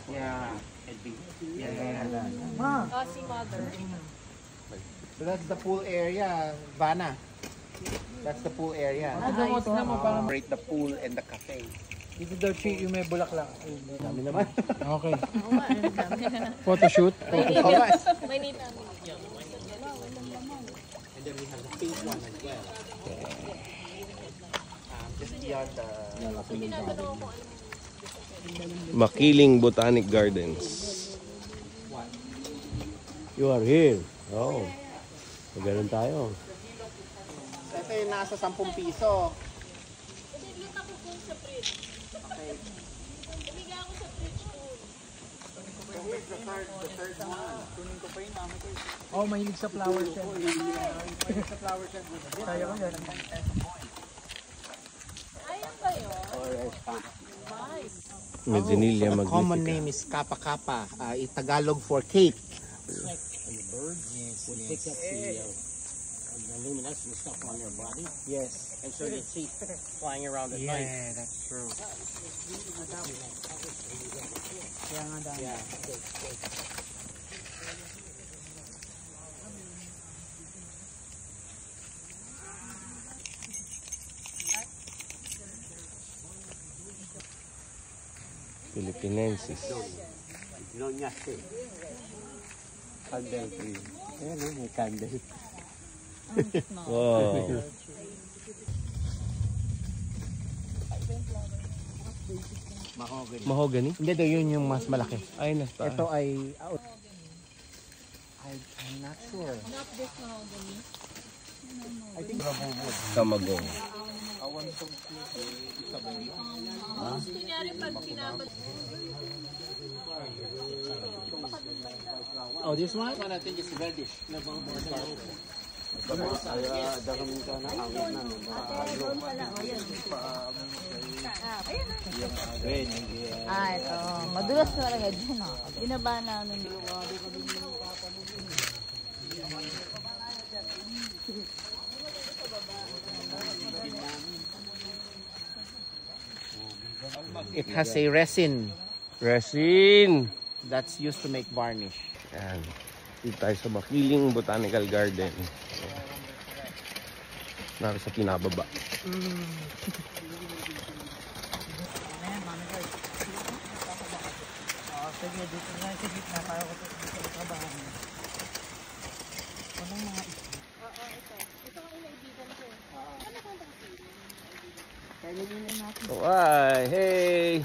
Yeah. Si mother. So that's the pool area, Vanna. That's the pool area. Separate the pool and the cafe. Dito daw yung may bulaklak. Dami naman. Okay. Photoshoot. May need namin. And then we have the pink one as well. Just beyond the... Makiling Botanic Gardens. You are here. Oh. Ganun tayo. Ito yung nasa 10 piso. Okay. The third one. Kunin ko pa yun. Oh, mahilig sa flower set. Mahilig sa flower set. Kaya ko yan. Ayan ba yun? Medinilla The common magnifica. name is Kappa Kappa. Tagalog for cake. The luminous stuff on your body. Yes. And so you see flying around at night. Yeah, that's true. Yeah. Philippinensis. Noñaste. Candle tree. Ayan, may candle. Wow. Mahogany. Mahogany? Hindi daw yun yung mas malaki. Ay, nasta. Ito ay... I'm not sure. Not this mahogany. I think Rabobod. Kamagong. Kunyari pag pinabad. Oh, this one? This one I think is reddish. Ito. Madulas na talaga dyan. Binaba namin. It has a resin Resin. that's used to make varnish. Yan. Dito tayo sa Makiling Botanical Garden. Naro sa pinababa. Sige, dito na sa gitna. Kaya ko dito sa trabaho. Anong mga Why? Hey!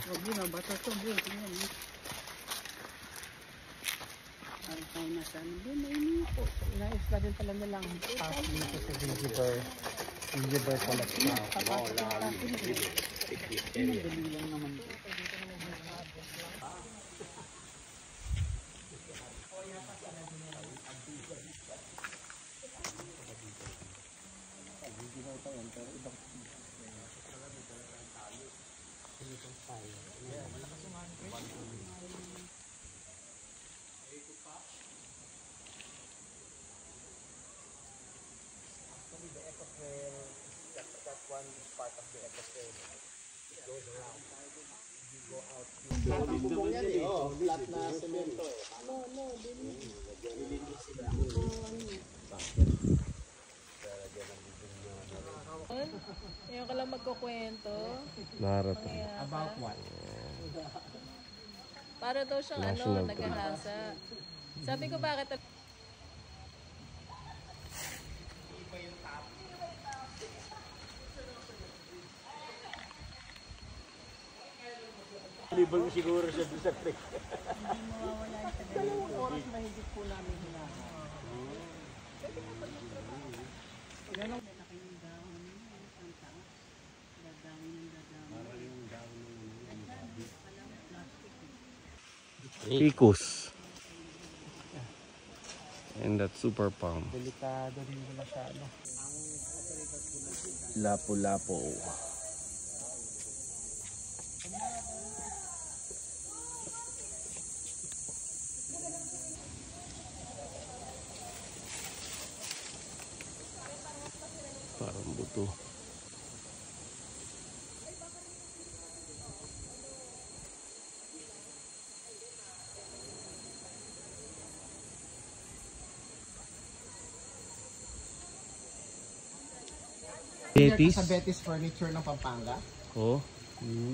inayos na din pala nilang pass dito sa Gingiber. Gingiber Collection. Ngayon ka lang magkukwento. Narata. About what? Para daw siyang National nagahasa. Sabi ko bakit Liban siguro siya doon sa trek. Dalawang oras mahigit po namin hinahanap. Ficus. And that super palm. Delikado rin masyado. Lapu-lapu. Parang buto. Betis? Sa Betis Furniture ng Pampanga. Oh.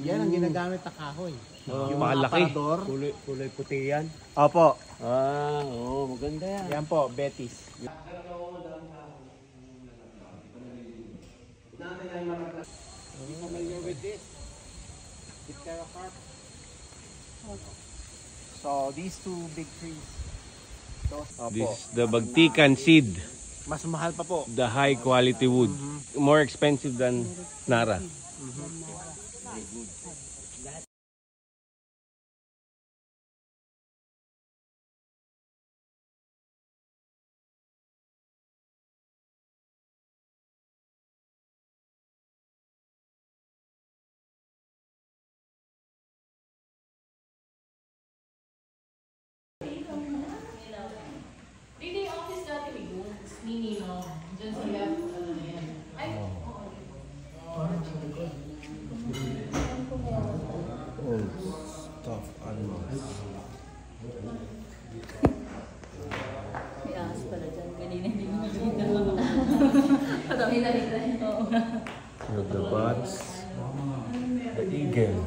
Yan ang ginagamit na kahoy. Yung malaki. aparador. Kulay puti yan. Opo. Maganda yan. Yan po, Betis. So, these two big trees. Opo. This is the Bagtikan seed. Mas mahal pa po. The high quality wood. More expensive than Nara. Hindi yung office dati may goods. Nini, no? Diyan sa left, yan. Ay, Stuffed animals. May ahas pala dyan. Kanina hindi mo nakita. Patami na rin tayo. Oo. You have the bats. The eagle.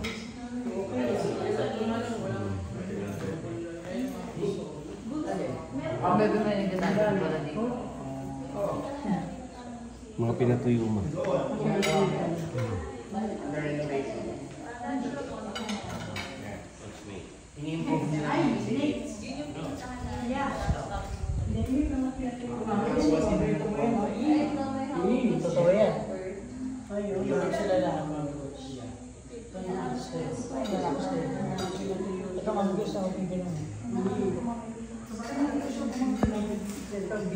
Ang bebe mo yung ginagawa pala dito. Mga pinatuyo mo. Totoo yan. Ayun, sila lang ang mga goods. Ito ang gusto ako bibigyan.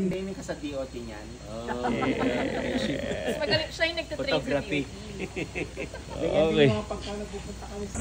Training ka sa DOT niyan. mas magaling siya yung nagtitrade sa Photography. DOT. Ganyan din Okay. yung mga pagka nagpupunta kami sa